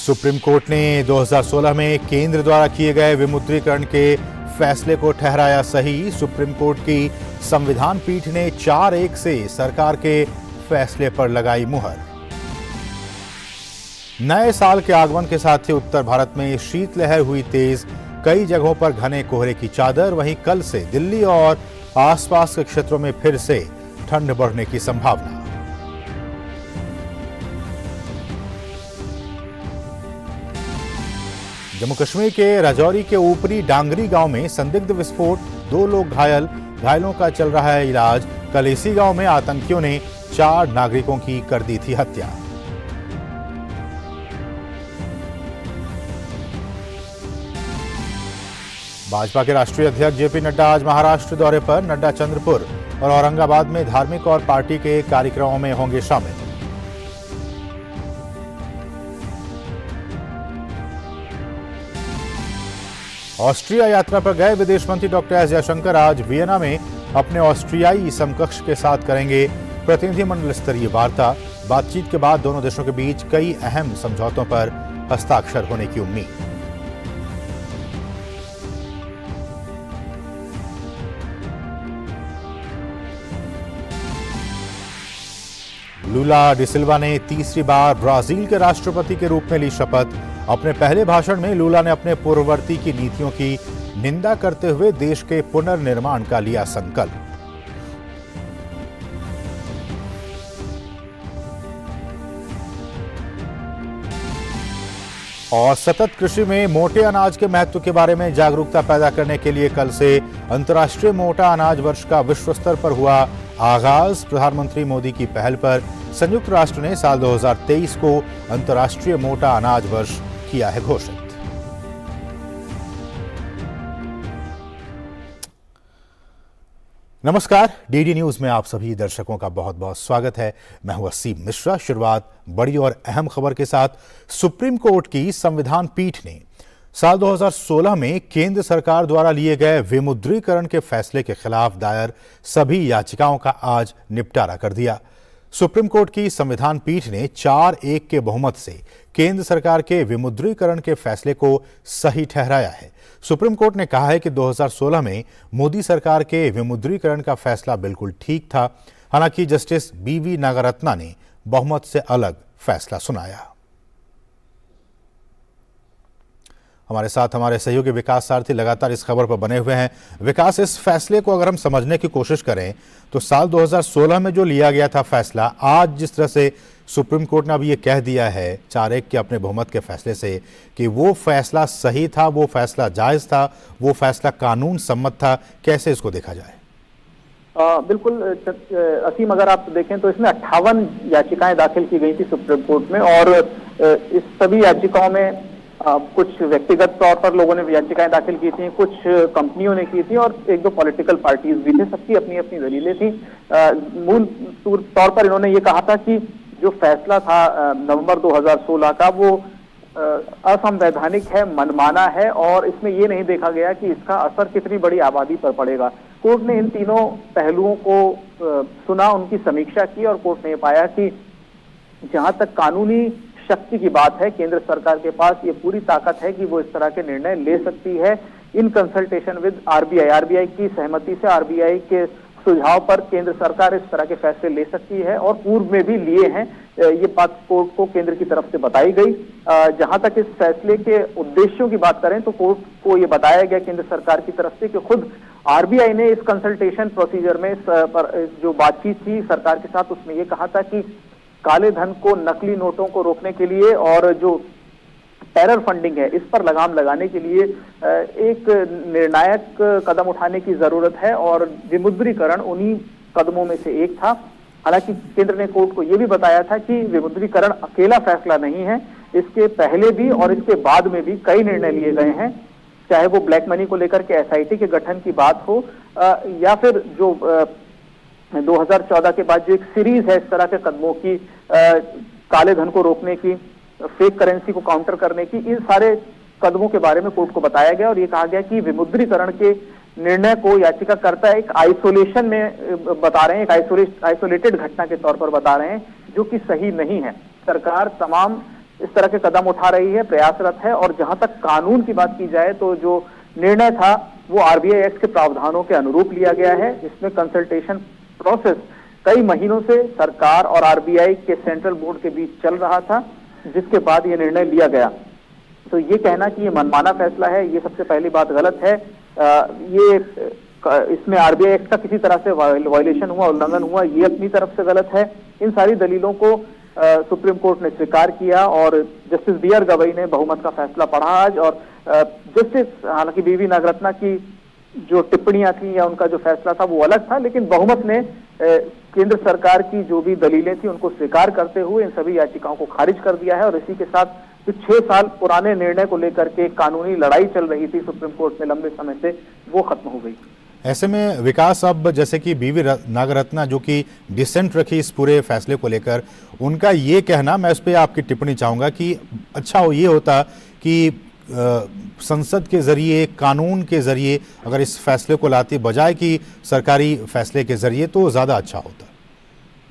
Supreme court ने 2016 में केंद्र द्वारा किए गए विमुद्रीकरण के फैसले को ठहराया सही। सुप्रीम कोर्ट की संविधान पीठ ने 4-1 से सरकार के फैसले पर लगाई मुहर। नए साल के आगमन के साथ ही उत्तर भारत में शीतलहर हुई तेज, कई जगहों पर घने कोहरे की चादर। वहीं कल से दिल्ली और आसपास के क्षेत्रों में फिर से ठंड बढ़ने की संभावना। जम्मू कश्मीर के राजौरी के ऊपरी डांगरी गांव में संदिग्ध विस्फोट, 2 लोग घायल, घायलों का चल रहा है इलाज। कल इसी गांव में आतंकियों ने 4 नागरिकों की कर दी थी हत्या। भाजपा के राष्ट्रीय अध्यक्ष जेपी नड्डा आज महाराष्ट्र दौरे पर। नड्डा चंद्रपुर और औरंगाबाद में धार्मिक और पार्टी के कार्यक्रमों में होंगे शामिल। ऑस्ट्रिया यात्रा पर गए विदेश मंत्री डॉक्टर एस जयशंकर आज वियना में अपने ऑस्ट्रियाई समकक्ष के साथ करेंगे प्रतिनिधिमंडल स्तरीय वार्ता। बातचीत के बाद दोनों देशों के बीच कई अहम समझौतों पर हस्ताक्षर होने की उम्मीद। लूला डिसिल्वा ने तीसरी बार ब्राजील के राष्ट्रपति के रूप में ली शपथ। अपने पहले भाषण में लूला ने अपने पूर्ववर्ती की नीतियों की निंदा करते हुए देश के पुनर्निर्माण का लिया संकल्प। और सतत कृषि में मोटे अनाज के महत्व के बारे में जागरूकता पैदा करने के लिए कल से अंतर्राष्ट्रीय मोटा अनाज वर्ष का विश्व स्तर पर हुआ आगाज। प्रधानमंत्री मोदी की पहल पर संयुक्त राष्ट्र ने साल 2023 को अंतर्राष्ट्रीय मोटा अनाज वर्ष किया है घोषित। नमस्कार, डीडी न्यूज में आप सभी दर्शकों का बहुत बहुत स्वागत है। मैं हूं असीम मिश्रा। शुरुआत बड़ी और अहम खबर के साथ। सुप्रीम कोर्ट की संविधान पीठ ने साल 2016 में केंद्र सरकार द्वारा लिए गए विमुद्रीकरण के फैसले के खिलाफ दायर सभी याचिकाओं का आज निपटारा कर दिया। सुप्रीम कोर्ट की संविधान पीठ ने 4-1 के बहुमत से केंद्र सरकार के विमुद्रीकरण के फैसले को सही ठहराया है। सुप्रीम कोर्ट ने कहा है कि 2016 में मोदी सरकार के विमुद्रीकरण का फैसला बिल्कुल ठीक था। हालांकि जस्टिस बीवी नागरत्ना ने बहुमत से अलग फैसला सुनाया। हमारे साथ हमारे सहयोगी विकास सारथी लगातार इस खबर पर बने हुए हैं। विकास, इस फैसले को अगर हम समझने की कोशिश करें तो साल 2016 में जो लिया गया था फैसला, आज जिस तरह से सुप्रीम कोर्ट ने अभी ये कह दिया है 4-1 के अपने बहुमत के फैसले से कि वो फैसला सही था, वो फैसला जायज था, वो फैसला कानून सम्मत था, कैसे इसको देखा जाए? बिल्कुल असीम, अगर आप देखें तो इसमें 58 याचिकाएं दाखिल की गई थी सुप्रीम कोर्ट में और इस सभी याचिकाओं में कुछ व्यक्तिगत तौर पर लोगों ने याचिकाएं दाखिल की थी, कुछ कंपनियों ने की थी और 1-2 पॉलिटिकल पार्टीज भी थे। सबकी अपनी अपनी दलीलें थी। मूल तौर पर इन्होंने ये कहा था कि जो फैसला था नवंबर 2016 का, वो असंवैधानिक है, मनमाना है और इसमें ये नहीं देखा गया कि इसका असर कितनी बड़ी आबादी पर पड़ेगा। कोर्ट ने इन तीनों पहलुओं को सुना, उनकी समीक्षा की और कोर्ट ने ये पाया कि जहां तक कानूनी शक्ति की बात है, केंद्र सरकार के पास ये पूरी ताकत है कि वो इस तरह के निर्णय ले सकती है इन कंसल्टेशन विद आरबीआई की सहमति से। आरबीआई के सुझाव पर केंद्र सरकार इस तरह के फैसले ले सकती है और पूर्व में भी लिए हैं। ये बात कोर्ट को केंद्र की तरफ से बताई गई। जहां तक इस फैसले के उद्देश्यों की बात करें तो कोर्ट को ये बताया गया केंद्र सरकार की तरफ से कि खुद आरबीआई ने इस कंसल्टेशन प्रोसीजर में जो बातचीत थी सरकार के साथ, उसमें ये कहा था कि काले धन को, नकली नोटों को रोकने के लिए और जो टेरर फंडिंग है, इस पर लगाम लगाने के लिए एक निर्णायक कदम उठाने की जरूरत है और विमुद्रीकरण उन्हीं कदमों में से एक था। हालांकि केंद्र ने कोर्ट को यह भी बताया था कि विमुद्रीकरण अकेला फैसला नहीं है, इसके पहले भी और इसके बाद में भी कई निर्णय लिए गए हैं, चाहे वो ब्लैक मनी को लेकर के एसआईटी के गठन की बात हो या फिर जो 2014 के बाद जो एक सीरीज है इस तरह के कदमों की, काले धन को रोकने की, फेक करेंसी को काउंटर करने की, इन सारे कदमों के बारे में कोर्ट को बताया गया और ये कहा गया कि विमुद्रीकरण के निर्णय को याचिकाकर्ता एक आइसोलेशन में बता रहे हैं, एक आइसोलेटेड घटना के तौर पर बता रहे हैं, जो कि सही नहीं है। सरकार तमाम इस तरह के कदम उठा रही है, प्रयासरत है। और जहां तक कानून की बात की जाए तो जो निर्णय था वो आरबीआई एक्ट के प्रावधानों के अनुरूप लिया गया है। इसमें कंसल्टेशन प्रोसेस कई महीनों से सरकार और आरबीआई के सेंट्रल बोर्ड के बीच चल रहा था, जिसके बाद ये निर्णय लिया गया। तो ये कहना कि ये मनमाना फैसला है, ये सबसे पहली बात गलत है। इसमें आरबीआई एक्ट का किसी तरह से वायलेशन हुआ, उल्लंघन हुआ, ये अपनी तरफ से गलत है। इन सारी दलीलों को सुप्रीम कोर्ट ने स्वीकार किया और जस्टिस बी आर गवई ने बहुमत का फैसला पढ़ा आज। और जस्टिस, हालांकि बीवी नागरत्ना की जो टिप्पणियां थी या उनका जो फैसला था वो अलग था, लेकिन बहुमत ने केंद्र सरकार की जो भी दलीलें थी उनको स्वीकार करते हुए इन सभी याचिकाओं को खारिज कर दिया है। और इसी के साथ जो 6 साल पुराने निर्णय को लेकर के कानूनी लड़ाई चल रही थी सुप्रीम कोर्ट में लंबे समय से, वो खत्म हो गई। ऐसे में विकास, अब जैसे कि बीवी नागरत्ना जो कि डिसेंट रखी इस पूरे फैसले को लेकर, उनका ये कहना, मैं उस पर आपकी टिप्पणी चाहूँगा कि अच्छा हो ये होता कि संसद के जरिए, कानून के जरिए अगर इस फैसले को लाती बजाय कि सरकारी फैसले के जरिए, तो ज़्यादा अच्छा होता।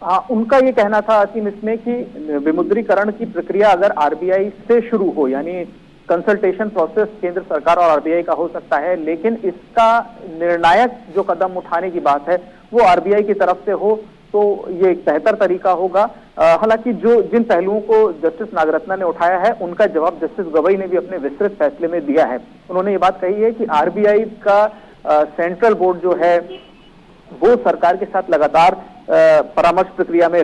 हाँ, उनका ये कहना था असीम इसमें कि विमुद्रीकरण की प्रक्रिया अगर आरबीआई से शुरू हो, यानी कंसल्टेशन प्रोसेस केंद्र सरकार और आरबीआई का हो सकता है, लेकिन इसका निर्णायक जो कदम उठाने की बात है वो आरबीआई की तरफ से हो तो ये एक बेहतर तरीका होगा। हालांकि जिन पहलुओं को जस्टिस नागरत्ना ने उठाया है उनका जवाब जस्टिस गवई ने भी अपने विस्तृत फैसले में दिया है। उन्होंने ये बात कही है कि आरबीआई का सेंट्रल बोर्ड जो है वो सरकार के साथ लगातार परामर्श प्रक्रिया में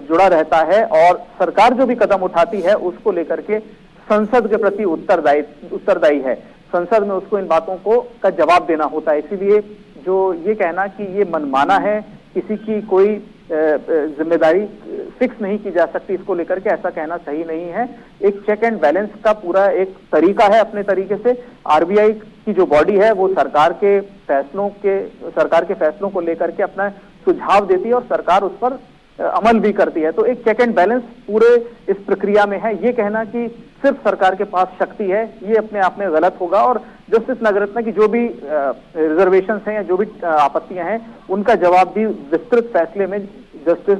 जुड़ा रहता है और सरकार जो भी कदम उठाती है उसको लेकर के संसद के प्रति उत्तरदायी है। संसद में उसको इन बातों का जवाब देना होता है। इसीलिए जो ये कहना कि ये मनमाना है, किसी की कोई जिम्मेदारी फिक्स नहीं की जा सकती, इसको लेकर के ऐसा कहना सही नहीं है। एक चेक एंड बैलेंस का पूरा एक तरीका है अपने तरीके से। आरबीआई की जो बॉडी है वो सरकार के फैसलों को लेकर के अपना सुझाव देती है और सरकार उस पर अमल भी करती है। तो एक चेक एंड बैलेंस पूरे इस प्रक्रिया में है। ये कहना कि सिर्फ सरकार के पास शक्ति है, ये अपने आप में गलत होगा। और जस्टिस नागरत्ना की जो भी रिजर्वेशंस हैं या जो भी आपत्तियां हैं उनका जवाब भी विस्तृत फैसले में जस्टिस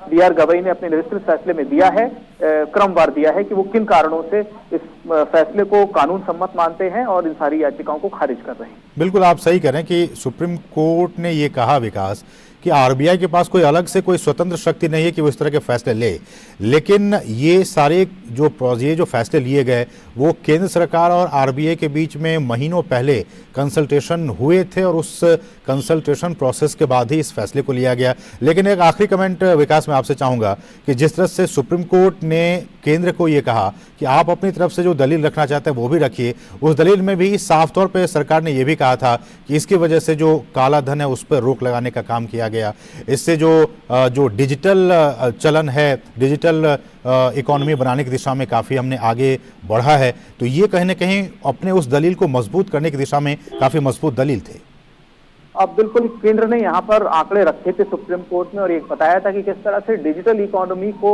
बी आर गवई ने अपने विस्तृत फैसले में दिया है, क्रमवार दिया है कि वो किन कारणों से इस फैसले को कानून सम्मत मानते हैं और इन सारी याचिकाओं को खारिज कर रहे हैं। बिल्कुल आप सही कह रहे हैं कि सुप्रीम कोर्ट ने ये कहा विकास कि आरबीआई के पास कोई अलग से कोई स्वतंत्र शक्ति नहीं है कि वो इस तरह के फैसले ले, लेकिन ये सारे जो फैसले लिए गए वो केंद्र सरकार और आरबीआई के बीच में महीनों पहले कंसल्टेशन हुए थे और उस कंसल्टेशन प्रोसेस के बाद ही इस फैसले को लिया गया। लेकिन एक आखिरी कमेंट विकास मैं आपसे चाहूँगा कि जिस तरह से सुप्रीम कोर्ट ने केंद्र को ये कहा कि आप अपनी तरफ से जो दलील रखना चाहते हैं वो भी रखिए, उस दलील में भी साफ तौर पर सरकार ने यह भी कहा था कि इसकी वजह से जो काला धन है उस पर रोक लगाने का काम किया गया, इससे जो डिजिटल चलन है, डिजिटल इकोनॉमी बनाने की दिशा में काफ़ी हमने आगे बढ़ा है। तो ये कहीं ना कहीं अपने उस दलील को मजबूत करने की दिशा में काफ़ी मजबूत दलील थे। अब बिल्कुल केंद्र ने यहाँ पर आंकड़े रखे थे सुप्रीम कोर्ट में और ये बताया था कि किस तरह से डिजिटल इकोनॉमी को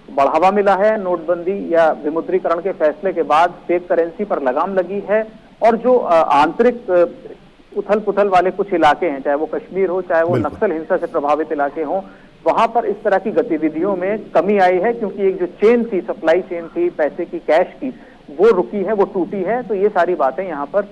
बढ़ावा मिला है। नोटबंदी या विमुद्रीकरण के फैसले के बाद फेक करेंसी पर लगाम लगी है और जो आंतरिक उथल पुथल वाले कुछ इलाके हैं, चाहे वो कश्मीर हो, चाहे वो नक्सल हिंसा से प्रभावित इलाके हों, वहां पर इस तरह की गतिविधियों में कमी आई है क्योंकि एक जो चेन थी, सप्लाई चेन थी पैसे की, कैश की, वो रुकी है, वो टूटी है। तो ये सारी बातें यहाँ पर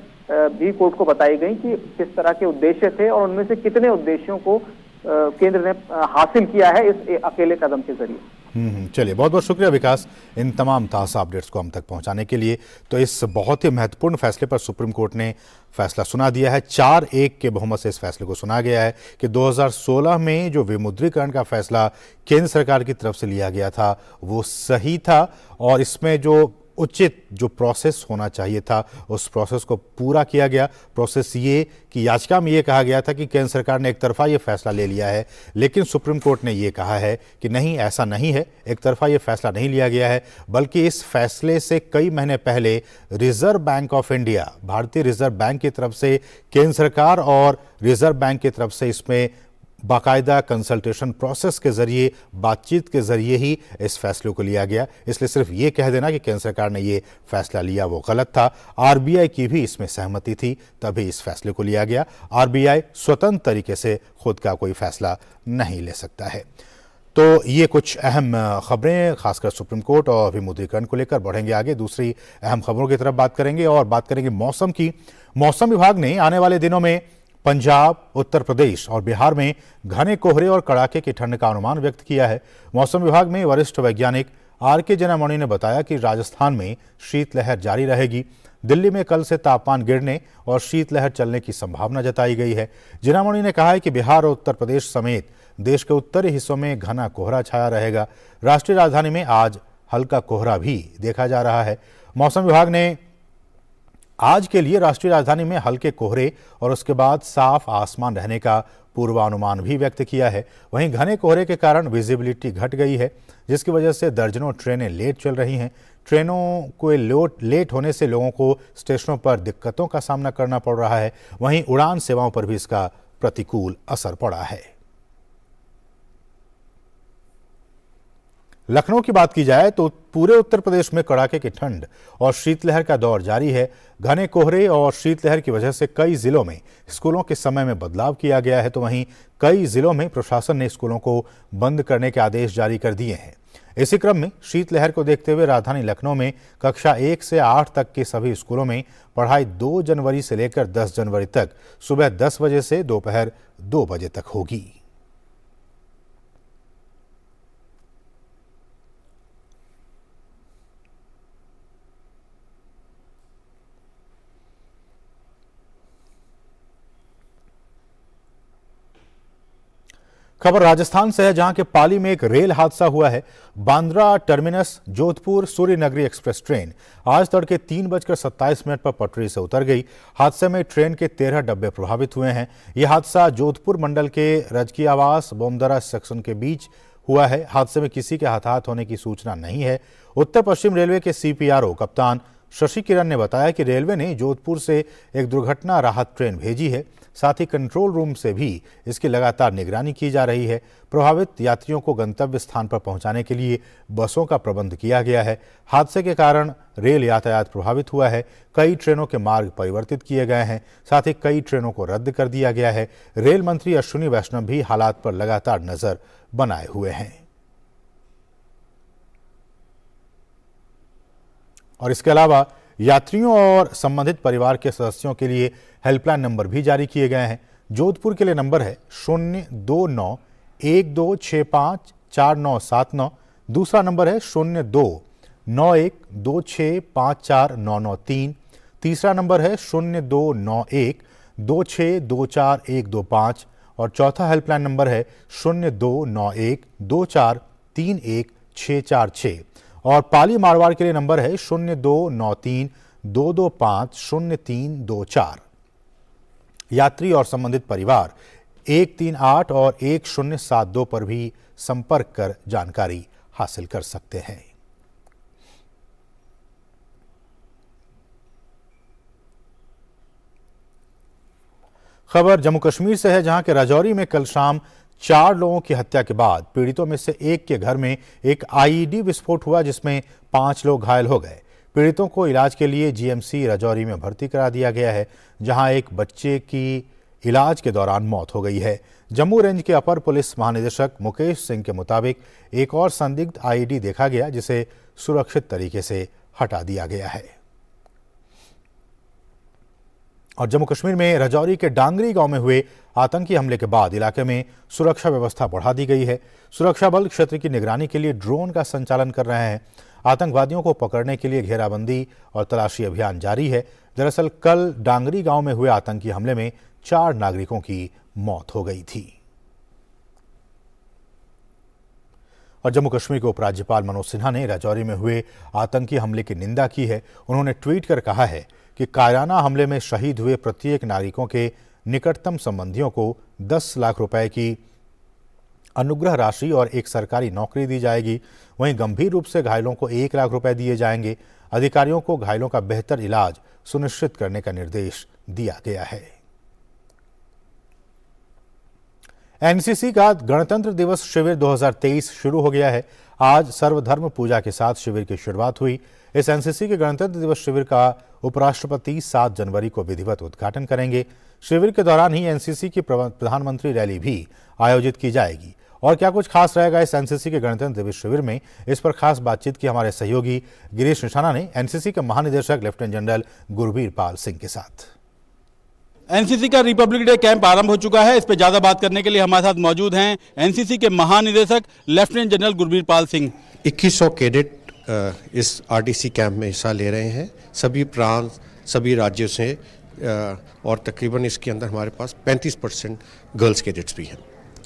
भी कोर्ट को बताई गई कि किस तरह के उद्देश्य थे और उनमें से कितने उद्देश्यों को केंद्र ने हासिल किया है इस अकेले कदम के जरिए। चलिए, बहुत बहुत शुक्रिया विकास इन तमाम ताज़ा अपडेट्स को हम तक पहुंचाने के लिए। तो इस बहुत ही महत्वपूर्ण फैसले पर सुप्रीम कोर्ट ने फैसला सुना दिया है। 4-1 के बहुमत से इस फैसले को सुना गया है कि 2016 में जो विमुद्रीकरण का फैसला केंद्र सरकार की तरफ से लिया गया था वो सही था और इसमें जो उचित जो प्रोसेस होना चाहिए था उस प्रोसेस को पूरा किया गया। प्रोसेस ये कि याचिका में ये कहा गया था कि केंद्र सरकार ने एक तरफा ये फैसला ले लिया है, लेकिन सुप्रीम कोर्ट ने ये कहा है कि नहीं, ऐसा नहीं है, एक तरफा ये फैसला नहीं लिया गया है, बल्कि इस फैसले से कई महीने पहले रिजर्व बैंक ऑफ इंडिया, भारतीय रिजर्व बैंक की तरफ से केंद्र सरकार और रिजर्व बैंक की तरफ से इसमें बाकायदा कंसल्टेशन प्रोसेस के जरिए, बातचीत के जरिए ही इस फैसले को लिया गया। इसलिए सिर्फ ये कह देना कि केंद्र सरकार ने ये फैसला लिया वो गलत था। आरबीआई की भी इसमें सहमति थी, तभी इस फैसले को लिया गया। आरबीआई स्वतंत्र तरीके से खुद का कोई फैसला नहीं ले सकता है। तो ये कुछ अहम खबरें खासकर सुप्रीम कोर्ट और विमुद्रीकरण को लेकर। बढ़ेंगे आगे, दूसरी अहम खबरों की तरफ बात करेंगे और बात करेंगे मौसम की। मौसम विभाग ने आने वाले दिनों में पंजाब, उत्तर प्रदेश और बिहार में घने कोहरे और कड़ाके की ठंड का अनुमान व्यक्त किया है। मौसम विभाग में वरिष्ठ वैज्ञानिक आर.के. जनामणि ने बताया कि राजस्थान में शीतलहर जारी रहेगी। दिल्ली में कल से तापमान गिरने और शीतलहर चलने की संभावना जताई गई है। जनामणि ने कहा है कि बिहार और उत्तर प्रदेश समेत देश के उत्तरी हिस्सों में घना कोहरा छाया रहेगा। राष्ट्रीय राजधानी में आज हल्का कोहरा भी देखा जा रहा है। मौसम विभाग ने आज के लिए राष्ट्रीय राजधानी में हल्के कोहरे और उसके बाद साफ आसमान रहने का पूर्वानुमान भी व्यक्त किया है। वहीं घने कोहरे के कारण विजिबिलिटी घट गई है, जिसकी वजह से दर्जनों ट्रेनें लेट चल रही हैं। ट्रेनों को लेट होने से लोगों को स्टेशनों पर दिक्कतों का सामना करना पड़ रहा है। वहीं उड़ान सेवाओं पर भी इसका प्रतिकूल असर पड़ा है। लखनऊ की बात की जाए तो पूरे उत्तर प्रदेश में कड़ाके की ठंड और शीतलहर का दौर जारी है। घने कोहरे और शीतलहर की वजह से कई जिलों में स्कूलों के समय में बदलाव किया गया है, तो वहीं कई जिलों में प्रशासन ने स्कूलों को बंद करने के आदेश जारी कर दिए हैं। इसी क्रम में शीतलहर को देखते हुए राजधानी लखनऊ में कक्षा 1 से 8 तक के सभी स्कूलों में पढ़ाई 2 जनवरी से लेकर 10 जनवरी तक सुबह 10 बजे से दोपहर 2 बजे तक होगी। खबर राजस्थान से है, जहां के पाली में एक रेल हादसा हुआ है। Bandra terminus Jodhpur Suryanagari express train आज तड़के 3:27 पर पटरी से उतर गई। हादसे में ट्रेन के 13 डब्बे प्रभावित हुए हैं। यह हादसा जोधपुर मंडल के रजकी आवास बोमदरा सेक्शन के बीच हुआ है। हादसे में किसी के हताहत होने की सूचना नहीं है। उत्तर पश्चिम रेलवे के CPRO कप्तान शशि किरण ने बताया कि रेलवे ने जोधपुर से एक दुर्घटना राहत ट्रेन भेजी है। साथ ही कंट्रोल रूम से भी इसकी लगातार निगरानी की जा रही है। प्रभावित यात्रियों को गंतव्य स्थान पर पहुंचाने के लिए बसों का प्रबंध किया गया है। हादसे के कारण रेल यातायात प्रभावित हुआ है। कई ट्रेनों के मार्ग परिवर्तित किए गए हैं। साथ ही कई ट्रेनों को रद्द कर दिया गया है। रेल मंत्री अश्विनी वैष्णव भी हालात पर लगातार नजर बनाए हुए हैं। और इसके अलावा यात्रियों और संबंधित परिवार के सदस्यों के लिए हेल्पलाइन नंबर भी जारी किए गए हैं। जोधपुर के लिए नंबर है 02912654979। दूसरा नंबर है 029126549993। तीसरा नंबर है 029126242125 और चौथा हेल्पलाइन नंबर है 029124314646। और पाली मारवाड़ के लिए नंबर है 029322500324। यात्री और संबंधित परिवार 138 और 1072 पर भी संपर्क कर जानकारी हासिल कर सकते हैं। खबर जम्मू कश्मीर से है, जहां के राजौरी में कल शाम 4 लोगों की हत्या के बाद पीड़ितों में से एक के घर में एक IED विस्फोट हुआ, जिसमें 5 लोग घायल हो गए। पीड़ितों को इलाज के लिए GMC राजौरी में भर्ती करा दिया गया है, जहां एक बच्चे की इलाज के दौरान मौत हो गई है। जम्मू रेंज के अपर पुलिस महानिदेशक मुकेश सिंह के मुताबिक एक और संदिग्ध IED देखा गया, जिसे सुरक्षित तरीके से हटा दिया गया है। और जम्मू कश्मीर में राजौरी के डांगरी गांव में हुए आतंकी हमले के बाद इलाके में सुरक्षा व्यवस्था बढ़ा दी गई है। सुरक्षा बल क्षेत्र की निगरानी के लिए ड्रोन का संचालन कर रहे हैं। आतंकवादियों को पकड़ने के लिए घेराबंदी और तलाशी अभियान जारी है। दरअसल कल डांगरी गांव में हुए आतंकी हमले में 4 नागरिकों की मौत हो गई थी। और जम्मू कश्मीर के उपराज्यपाल मनोज सिन्हा ने राजौरी में हुए आतंकी हमले की निंदा की है। उन्होंने ट्वीट कर कहा है कि कायराना हमले में शहीद हुए प्रत्येक नागरिकों के निकटतम संबंधियों को 10 लाख रुपए की अनुग्रह राशि और एक सरकारी नौकरी दी जाएगी। वहीं गंभीर रूप से घायलों को 1 लाख रुपए दिए जाएंगे। अधिकारियों को घायलों का बेहतर इलाज सुनिश्चित करने का निर्देश दिया गया है। एनसीसी का गणतंत्र दिवस शिविर 2023 शुरू हो गया है। आज सर्वधर्म पूजा के साथ शिविर की शुरुआत हुई। इस एनसीसी के गणतंत्र दिवस शिविर का उपराष्ट्रपति 7 जनवरी को विधिवत उद्घाटन करेंगे। शिविर के दौरान ही एनसीसी की प्रधानमंत्री रैली भी आयोजित की जाएगी और क्या कुछ खास रहेगा इस एनसीसी के गणतंत्र दिवस शिविर में, इस पर खास बातचीत की हमारे सहयोगी गिरीश निशाना ने एनसीसी के महानिदेशक लेफ्टिनेंट जनरल गुरबीर पाल सिंह के साथ। एनसीसी का रिपब्लिक डे कैंप आरंभ हो चुका है। इस पर ज्यादा बात करने के लिए हमारे साथ मौजूद हैं एनसीसी के महानिदेशक lieutenant general Gurbir Pal Singh. 2100 cadet इस आरटीसी कैंप में हिस्सा ले रहे हैं, सभी प्रांत, सभी राज्यों से, और तकरीबन इसके अंदर हमारे पास 35% गर्ल्स कैडेट्स भी हैं।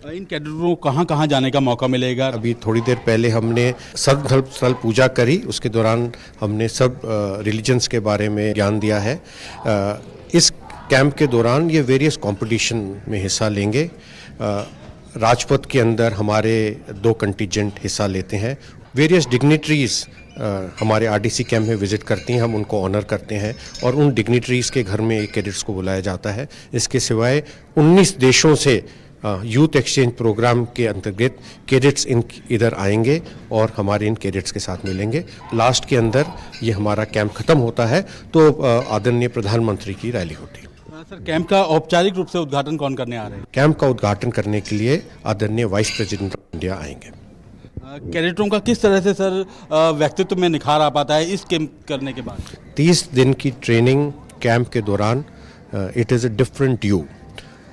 इन कैडेटों को कहाँ कहाँ जाने का मौका मिलेगा? अभी थोड़ी देर पहले हमने सर्वधर्म स्थल पूजा करी, उसके दौरान हमने सब रिलीजन्स के बारे में ज्ञान दिया है। इस कैंप के दौरान ये वेरियस कंपटीशन में हिस्सा लेंगे। राजपथ के अंदर हमारे 2 कंटिजेंट हिस्सा लेते हैं। वेरियस डिग्निटरीज हमारे आरटीसी कैंप में विजिट करती हैं, हम उनको ऑनर करते हैं और उन डिग्निटरीज के घर में एक कैडेट्स को बुलाया जाता है। इसके सिवाय 19 देशों से यूथ एक्सचेंज प्रोग्राम के अंतर्गत कैडेट्स इधर आएंगे और हमारे इन कैडेट्स के साथ मिलेंगे। लास्ट के अंदर ये हमारा कैंप खत्म होता है तो आदरणीय प्रधानमंत्री की रैली होती है। सर, कैंप का औपचारिक रूप से उद्घाटन कौन करने आ रहे हैं? कैंप का उद्घाटन करने के लिए आदरणीय वाइस प्रेसिडेंट ऑफ इंडिया आएंगे। कैडेटों का किस तरह से सर व्यक्तित्व में निखार आ पाता है इस कैंप करने के बाद? 30 दिन की ट्रेनिंग कैंप के दौरान it is a different you.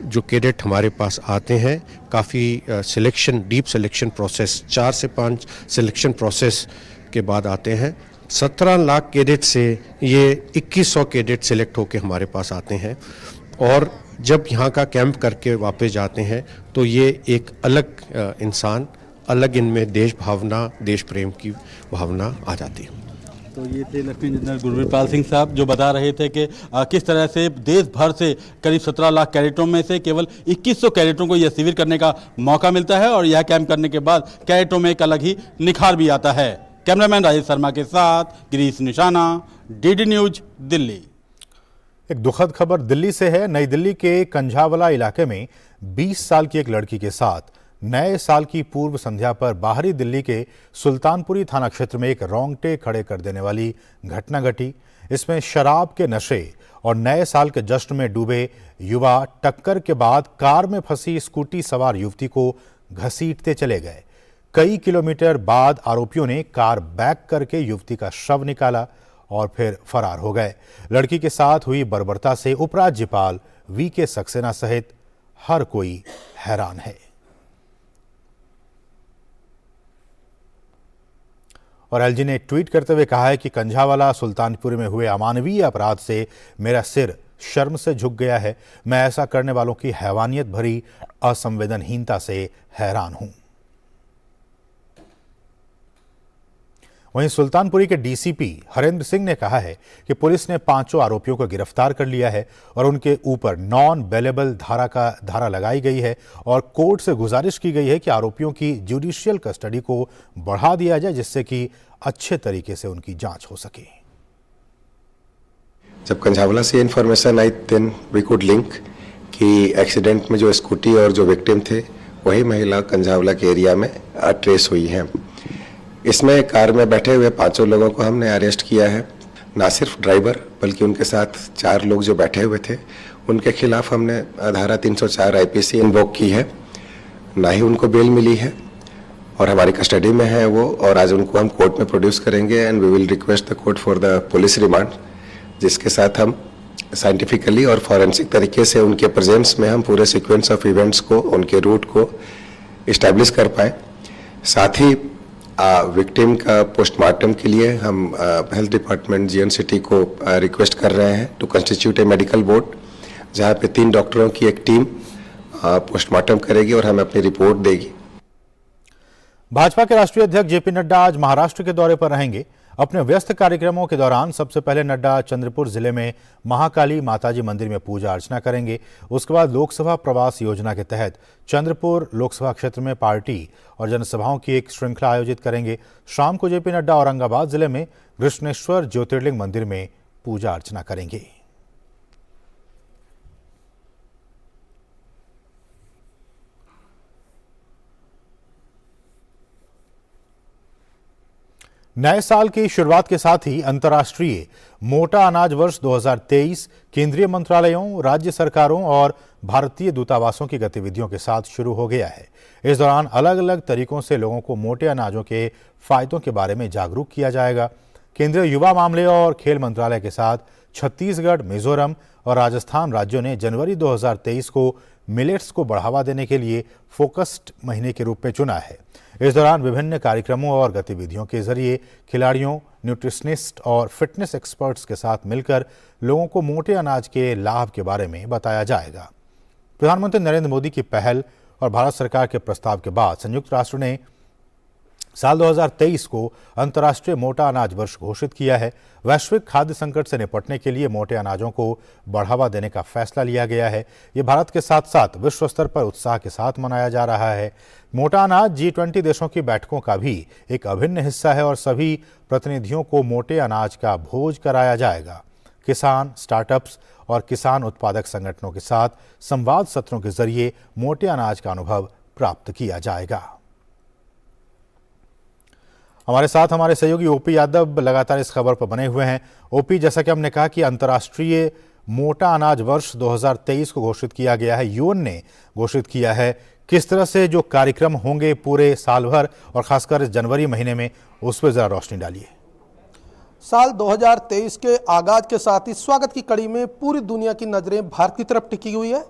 जो कैडेट हमारे पास आते हैं, काफ़ी सिलेक्शन, डीप सिलेक्शन प्रोसेस, 4 से 5 सिलेक्शन प्रोसेस के बाद आते हैं। 17 लाख कैडेट से ये 2100 कैडेट सिलेक्ट होकर हमारे पास आते हैं और जब यहाँ का कैंप करके वापस जाते हैं तो ये एक अलग इंसान, अलग इनमें देश भावना, देश प्रेम की भावना आ जाती है। तो ये थे लेफ्टिनेंट जनरल गुरबीर पाल सिंह साहब जो बता रहे थे कि किस तरह से देश भर से करीब 17 लाख कैडेटों में से केवल 2100 कैडेटों को यह शिविर करने का मौका मिलता है और यह कैंप करने के बाद कैडेटों में एक अलग ही निखार भी आता है। कैमरामैन राजेश शर्मा के साथ गिरीश निशाना, डीडी न्यूज, दिल्ली। एक दुखद खबर दिल्ली से है। नई दिल्ली के कंझावला इलाके में 20 साल की एक लड़की के साथ नए साल की पूर्व संध्या पर बाहरी दिल्ली के सुल्तानपुरी थाना क्षेत्र में एक रोंगटे खड़े कर देने वाली घटना घटी। इसमें शराब के नशे और नए साल के जश्न में डूबे युवा टक्कर के बाद कार में फंसी स्कूटी सवार युवती को घसीटते चले गए। कई किलोमीटर बाद आरोपियों ने कार बैक करके युवती का शव निकाला और फिर फरार हो गए। लड़की के साथ हुई बर्बरता से उपराज्यपाल वीके सक्सेना सहित हर कोई हैरान है। और एलजी ने ट्वीट करते हुए कहा है कि कंझावाला सुल्तानपुर में हुए अमानवीय अपराध से मेरा सिर शर्म से झुक गया है। मैं ऐसा करने वालों की हैवानियत भरी असंवेदनहीनता से हैरान हूं। वहीं सुल्तानपुरी के डीसीपी हरेंद्र सिंह ने कहा है कि पुलिस ने 5 आरोपियों को गिरफ्तार कर लिया है और उनके ऊपर नॉन बेलेबल धारा लगाई गई है और कोर्ट से गुजारिश की गई है कि आरोपियों की जुडिशियल कस्टडी को बढ़ा दिया जाए जिससे कि अच्छे तरीके से उनकी जांच हो सके। जब कंझावला से इन्फॉर्मेशन आई देन वी कुड लिंक कि एक्सीडेंट में जो स्कूटी और जो विक्टिम थे वही महिला कंझावला के एरिया में ट्रेस हुई है। इसमें कार में बैठे हुए 5 लोगों को हमने अरेस्ट किया है। ना सिर्फ ड्राइवर बल्कि उनके साथ 4 लोग जो बैठे हुए थे उनके खिलाफ हमने धारा 304 आईपीसी इन्वोक की है। ना ही उनको बेल मिली है और हमारी कस्टडी में है वो, और आज उनको हम कोर्ट में प्रोड्यूस करेंगे and we will request the court for the police remand, जिसके साथ हम साइंटिफिकली और फॉरेंसिक तरीके से उनके प्रेजेंस में हम पूरे सीक्वेंस ऑफ इवेंट्स को, उनके रूट को इस्टेब्लिश कर पाए। साथ ही विक्टिम का पोस्टमार्टम के लिए हम हेल्थ डिपार्टमेंट जीएन सिटी को रिक्वेस्ट कर रहे हैं to constitute a medical board, जहां पे 3 डॉक्टरों की एक टीम पोस्टमार्टम करेगी और हमें अपनी रिपोर्ट देगी। भाजपा के राष्ट्रीय अध्यक्ष जेपी नड्डा आज महाराष्ट्र के दौरे पर रहेंगे। अपने व्यस्त कार्यक्रमों के दौरान सबसे पहले नड्डा चंद्रपुर जिले में महाकाली माताजी मंदिर में पूजा अर्चना करेंगे। उसके बाद लोकसभा प्रवास योजना के तहत चंद्रपुर लोकसभा क्षेत्र में पार्टी और जनसभाओं की एक श्रृंखला आयोजित करेंगे। शाम को जेपी नड्डा औरंगाबाद जिले में कृष्णेश्वर ज्योतिर्लिंग मंदिर में पूजा अर्चना करेंगे। नए साल की शुरुआत के साथ ही अंतर्राष्ट्रीय मोटा अनाज वर्ष 2023 केंद्रीय मंत्रालयों, राज्य सरकारों और भारतीय दूतावासों की गतिविधियों के साथ शुरू हो गया है। इस दौरान अलग अलग तरीकों से लोगों को मोटे अनाजों के फायदों के बारे में जागरूक किया जाएगा। केंद्रीय युवा मामले और खेल मंत्रालय के साथ छत्तीसगढ़, मिजोरम और राजस्थान राज्यों ने जनवरी 2023 को मिलेट्स को बढ़ावा देने के लिए फोकस्ड महीने के रूप में चुना है। इस दौरान विभिन्न कार्यक्रमों और गतिविधियों के जरिए खिलाड़ियों, न्यूट्रिशनिस्ट और फिटनेस एक्सपर्ट्स के साथ मिलकर लोगों को मोटे अनाज के लाभ के बारे में बताया जाएगा। प्रधानमंत्री नरेंद्र मोदी की पहल और भारत सरकार के प्रस्ताव के बाद संयुक्त राष्ट्र ने साल 2023 को अंतर्राष्ट्रीय मोटा अनाज वर्ष घोषित किया है। वैश्विक खाद्य संकट से निपटने के लिए मोटे अनाजों को बढ़ावा देने का फैसला लिया गया है। ये भारत के साथ साथ विश्व स्तर पर उत्साह के साथ मनाया जा रहा है। मोटा अनाज G20 देशों की बैठकों का भी एक अभिन्न हिस्सा है और सभी प्रतिनिधियों को मोटे अनाज का भोज कराया जाएगा। किसान, स्टार्टअप्स और किसान उत्पादक संगठनों के साथ संवाद सत्रों के जरिए मोटे अनाज का अनुभव प्राप्त किया जाएगा। हमारे साथ हमारे सहयोगी ओपी यादव लगातार इस खबर पर बने हुए हैं। ओपी, जैसा कि हमने कहा कि अंतर्राष्ट्रीय मोटा अनाज वर्ष 2023 को घोषित किया गया है, यूएन ने घोषित किया है। किस तरह से जो कार्यक्रम होंगे पूरे साल भर और खासकर इस जनवरी महीने में, उस पर जरा रोशनी डालिए। साल 2023 के आगाज के साथ ही स्वागत की कड़ी में पूरी दुनिया की नजरें भारत की तरफ टिकी हुई है।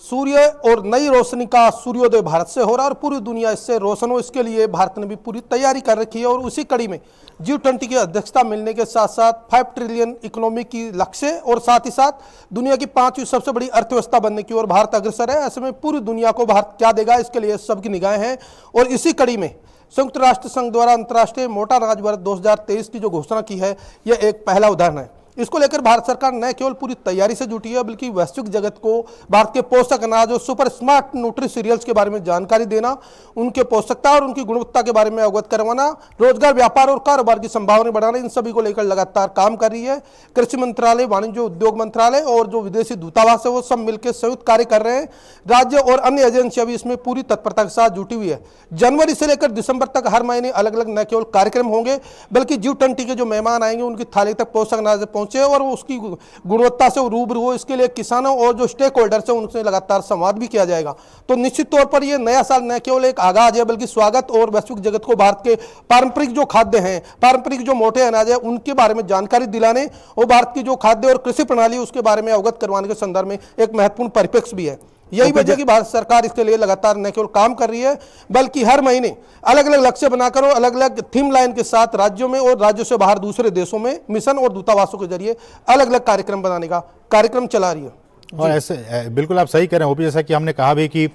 सूर्य और नई रोशनी का सूर्योदय भारत से हो रहा है और पूरी दुनिया इससे रोशन हो, इसके लिए भारत ने भी पूरी तैयारी कर रखी है। और उसी कड़ी में G20 की अध्यक्षता मिलने के साथ साथ 5 ट्रिलियन इकोनॉमी की लक्ष्य और साथ ही साथ दुनिया की 5वीं सबसे बड़ी अर्थव्यवस्था बनने की ओर भारत अग्रसर है। ऐसे में पूरी दुनिया को भारत क्या देगा, इसके लिए सबकी निगाहें हैं। और इसी कड़ी में संयुक्त राष्ट्र संघ द्वारा अंतर्राष्ट्रीय मोटा अनाज वर्ष 2023 की जो घोषणा की है, यह एक पहला उदाहरण है। इसको लेकर भारत सरकार न केवल पूरी तैयारी से जुटी है, बल्कि वैश्विक जगत को भारत के पोषक अनाज और सुपर स्मार्ट न्यूट्री सीरियल्स के बारे में जानकारी देना, उनके पोषकता और उनकी गुणवत्ता के बारे में अवगत करवाना, रोजगार, व्यापार और कारोबार की संभावनाएं बढ़ाना, इन सभी को लेकर लगातार काम कर रही है। कृषि मंत्रालय, वाणिज्य उद्योग मंत्रालय और जो विदेशी दूतावास है, वो सब मिलकर संयुक्त कार्य कर रहे हैं। राज्य और अन्य एजेंसियां भी इसमें पूरी तत्परता के साथ जुटी हुई है। जनवरी से लेकर दिसंबर तक हर महीने अलग अलग न केवल कार्यक्रम होंगे, बल्कि G20 के जो मेहमान आएंगे उनकी थाली तक पोषक अनाज पहुंचे और वो उसकी गुणवत्ता से रूबरू हो, इसके लिए किसानों और जो स्टेक होल्डर्स हैं उनसे लगातार संवाद भी किया जाएगा। तो निश्चित तौर पर ये नया साल न केवल एक आगाज है, बल्कि स्वागत और वैश्विक जगत को भारत के पारंपरिक जो खाद्य हैं, पारंपरिक जो मोटे अनाज है, उनके बारे में जानकारी दिलाने और भारत की जो खाद्य और कृषि प्रणाली उसके बारे में अवगत करवाने के संदर्भ में एक महत्वपूर्ण परिप्रेक्ष्य भी है। यही वजह कि भारत सरकार इसके लिए लगातार न केवल काम कर रही है, बल्कि हर महीने अलग अलग लक्ष्य बनाकर और अलग अलग थीम लाइन के साथ राज्यों में और राज्यों से बाहर दूसरे देशों में मिशन और दूतावासों के जरिए अलग अलग कार्यक्रम बनाने का कार्यक्रम चला रही है। और ऐसे बिल्कुल आप सही कह रहे हैं ओपी, जैसा कि हमने कहा भी कि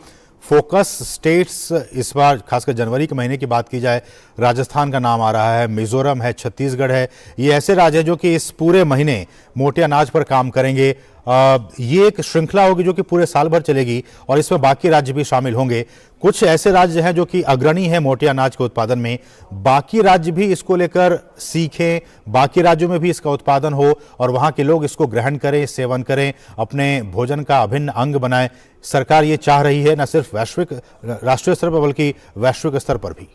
फोकस स्टेट्स इस बार खासकर जनवरी के महीने की बात की जाए, राजस्थान का नाम आ रहा है, मिजोरम है, छत्तीसगढ़ है। ये ऐसे राज्य हैं जो कि इस पूरे महीने मोटे अनाज पर काम करेंगे। ये एक श्रृंखला होगी जो कि पूरे साल भर चलेगी और इसमें बाकी राज्य भी शामिल होंगे। कुछ ऐसे राज्य हैं जो कि अग्रणी हैं मोटे अनाज के उत्पादन में, बाकी राज्य भी इसको लेकर सीखें, बाकी राज्यों में भी इसका उत्पादन हो और वहाँ के लोग इसको ग्रहण करें, सेवन करें, अपने भोजन का अभिन्न अंग बनाएं। सरकार ये चाह रही है न सिर्फ वैश्विक राष्ट्रीय स्तर पर बल्कि वैश्विक स्तर पर भी।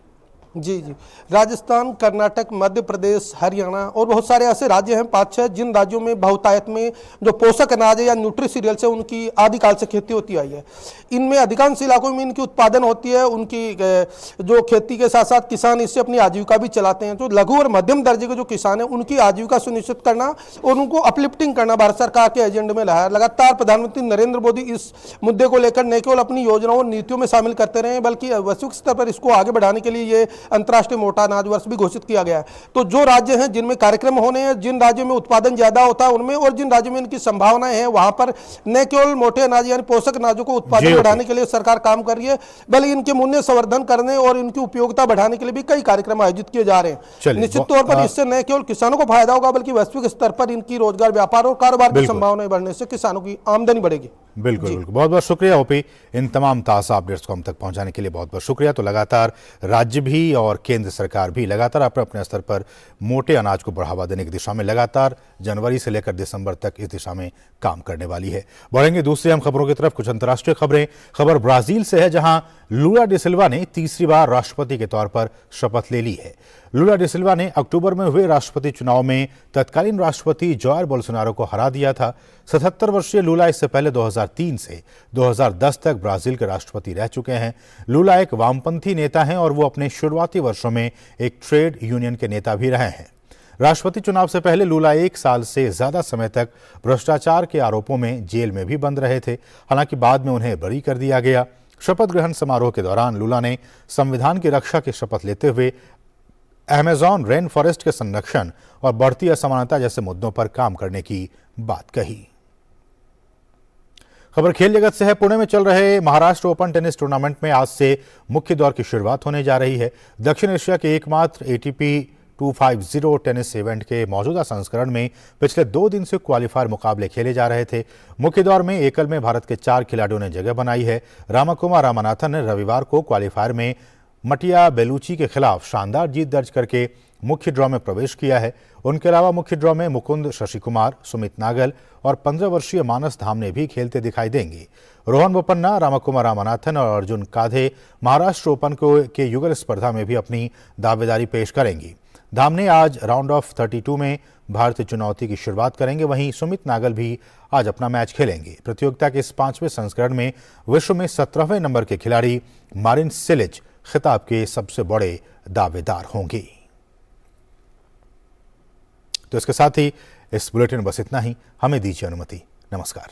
जी, राजस्थान, कर्नाटक, मध्य प्रदेश, हरियाणा और बहुत सारे ऐसे राज्य हैं 5-6 जिन राज्यों में बहुतायत में जो पोषक अनाज है या न्यूट्री सीरियल्स है उनकी आदिकाल से खेती होती आई है। इनमें अधिकांश इलाकों में इनकी उत्पादन होती है। उनकी जो खेती के साथ साथ किसान इससे अपनी आजीविका भी चलाते हैं। तो लघु और मध्यम दर्जे के जो किसान हैं उनकी आजीविका सुनिश्चित करना और उनको अपलिफ्टिंग करना भारत सरकार के एजेंडे में रहा है। लगातार प्रधानमंत्री नरेंद्र मोदी इस मुद्दे को लेकर न केवल अपनी योजनाओं और नीतियों में शामिल करते रहे, बल्कि वैश्विक स्तर पर इसको आगे बढ़ाने के लिए ये अंतर्राष्ट्रीय मोटा अनाज वर्ष भी घोषित किया गया है। तो जो राज्य हैं जिनमें कार्यक्रम होने हैं, जिन राज्यों में उत्पादन ज्यादा होता है उनमें, और जिन राज्यों में इनकी संभावनाएं हैं वहां पर न केवल मोटे अनाज यानी पोषक अनाजों को उत्पादन बढ़ाने के लिए सरकार काम कर रही है, बल्कि इनके मूल्य संवर्धन करने और इनकी उपयोगिता बढ़ाने के लिए भी कई कार्यक्रम आयोजित किए जा रहे हैं। निश्चित तौर पर इससे न केवल किसानों को फायदा होगा, बल्कि वैश्विक स्तर पर इनकी रोजगार, व्यापार और कारोबार की संभावनाएं बढ़ने से किसानों की आमदनी बढ़ेगी। बिल्कुल बिल्कुल, बहुत बहुत शुक्रिया ओपी, इन तमाम ताज़ा अपडेट्स को हम तक पहुंचाने के लिए बहुत बहुत शुक्रिया। तो लगातार राज्य भी और केंद्र सरकार भी लगातार अपने अपने स्तर पर मोटे अनाज को बढ़ावा देने की दिशा में लगातार जनवरी से लेकर दिसंबर तक इस दिशा में काम करने वाली है। बढ़ेंगे दूसरी अहम खबरों की तरफ। कुछ अंतर्राष्ट्रीय खबरें। खबर ब्राजील से है, जहां लूला डी सिल्वा ने तीसरी बार राष्ट्रपति के तौर पर शपथ ले ली है। लूला डी सिल्वा ने अक्टूबर में हुए राष्ट्रपति चुनाव में तत्कालीन राष्ट्रपति जॉयर बोल्सोनारो को हरा दिया था। 77 वर्षीय लूला इससे पहले 2003 से 2010 तक ब्राजील के राष्ट्रपति रह चुके हैं। लूला एक वामपंथी नेता हैं और वो अपने शुरुआती वर्षों में एक ट्रेड यूनियन के नेता भी रहे हैं। राष्ट्रपति चुनाव से पहले लूला 1 साल से ज्यादा समय तक भ्रष्टाचार के आरोपों में जेल में भी बंद रहे थे। हालांकि बाद में उन्हें बरी कर दिया गया। शपथ ग्रहण समारोह के दौरान लूला ने संविधान की रक्षा की शपथ लेते हुए अमेज़न रेन फॉरेस्ट के संरक्षण और बढ़ती असमानता जैसे मुद्दों पर काम करने की बात कही। खबर खेल जगत से है। पुणे में चल रहे महाराष्ट्र ओपन टेनिस टूर्नामेंट में आज से मुख्य दौर की शुरुआत होने जा रही है। दक्षिण एशिया के एकमात्र एटीपी 250 टेनिस इवेंट के मौजूदा संस्करण में पिछले 2 दिन से क्वालीफायर मुकाबले खेले जा रहे थे। मुख्य दौर में एकल में भारत के 4 खिलाड़ियों ने जगह बनाई है। रामकुमार रामनाथन ने रविवार को क्वालीफायर में मटिया बेलुची के खिलाफ शानदार जीत दर्ज करके मुख्य ड्रॉ में प्रवेश किया है। उनके अलावा मुख्य ड्रॉ में मुकुंद शशि कुमार, सुमित नागल और 15 वर्षीय मानस धामने भी खेलते दिखाई देंगे। रोहन बोपन्ना, रामकुमार रामनाथन और अर्जुन काधे महाराष्ट्र ओपन के युगल स्पर्धा में भी अपनी दावेदारी पेश करेंगी। धामने आज राउंड ऑफ 32 में भारतीय चुनौती की शुरुआत करेंगे। वहीं सुमित नागल भी आज अपना मैच खेलेंगे। प्रतियोगिता के इस 5वें संस्करण में विश्व में 17वें नंबर के खिलाड़ी मारिन सिलिच खिताब के सबसे बड़े दावेदार होंगे। तो इसके साथ ही इस बुलेटिन में बस इतना ही। हमें दीजिए अनुमति। नमस्कार।